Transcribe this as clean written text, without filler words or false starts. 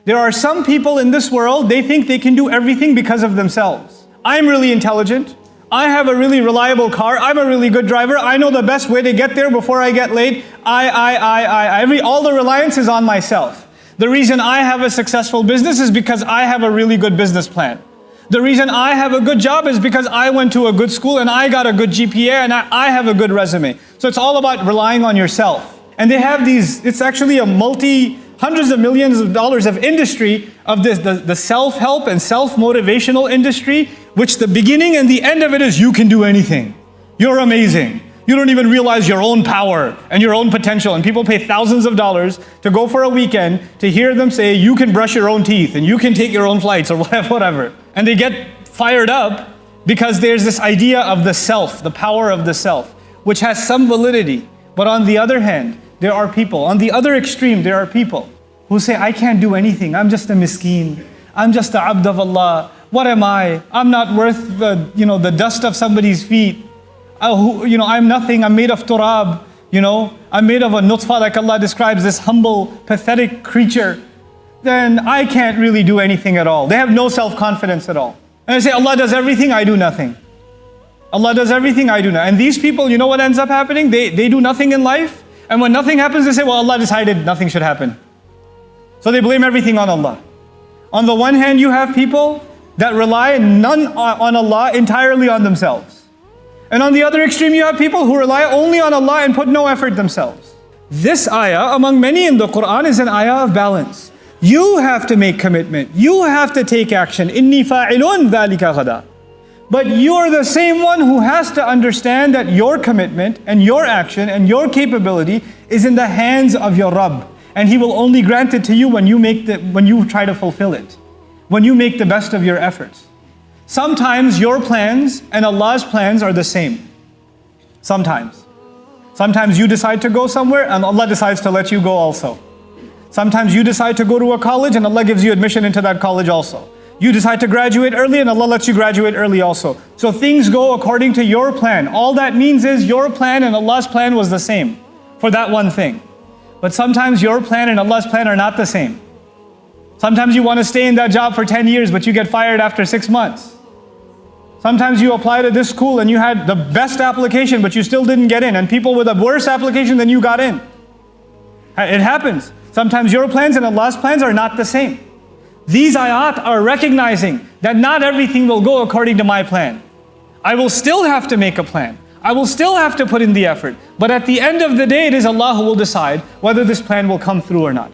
There are some people in this world, they think they can do everything because of themselves. I'm really intelligent. I have a really reliable car. I'm a really good driver. I know the best way to get there before I get late. All the reliance is on myself. The reason I have a successful business is because I have a really good business plan. The reason I have a good job is because I went to a good school and I got a good GPA and I have a good resume. So it's all about relying on yourself. And they have these, it's actually a hundreds of millions of dollars of industry of this, the self-help and self-motivational industry, which the beginning and the end of it is you can do anything. You're amazing. You don't even realize your own power and your own potential. And people pay thousands of dollars to go for a weekend to hear them say you can brush your own teeth and you can take your own flights or whatever. And they get fired up because there's this idea of the self, the power of the self, which has some validity. But on the other hand, there are people, on the other extreme, there are people who say, I can't do anything. I'm just a miskeen. I'm just a abd of Allah. What am I? I'm not worth the dust of somebody's feet. I'm nothing. I'm made of turab. I'm made of a nutfa, like Allah describes this humble, pathetic creature. Then I can't really do anything at all. They have no self-confidence at all. And they say, Allah does everything, I do nothing. Allah does everything, I do nothing. And these people, you know what ends up happening? They do nothing in life. And when nothing happens, they say, well, Allah decided nothing should happen. So they blame everything on Allah. On the one hand, you have people that rely none on Allah, entirely on themselves. And on the other extreme, you have people who rely only on Allah and put no effort themselves. This ayah, among many in the Quran, is an ayah of balance. You have to make commitment. You have to take action. إِنِّي فَاعِلٌ ذَلِكَ غَدًا. But you're the same one who has to understand that your commitment and your action and your capability is in the hands of your Rabb. And He will only grant it to you when you try to fulfill it. When you make the best of your efforts. Sometimes your plans and Allah's plans are the same. Sometimes. Sometimes you decide to go somewhere and Allah decides to let you go also. Sometimes you decide to go to a college and Allah gives you admission into that college also. You decide to graduate early and Allah lets you graduate early also. So things go according to your plan. All that means is your plan and Allah's plan was the same for that one thing. But sometimes your plan and Allah's plan are not the same. Sometimes you want to stay in that job for 10 years but you get fired after 6 months. Sometimes you apply to this school and you had the best application but you still didn't get in, and people with a worse application than you got in. It happens. Sometimes your plans and Allah's plans are not the same. These ayat are recognizing that not everything will go according to my plan. I will still have to make a plan. I will still have to put in the effort. But at the end of the day, it is Allah who will decide whether this plan will come through or not.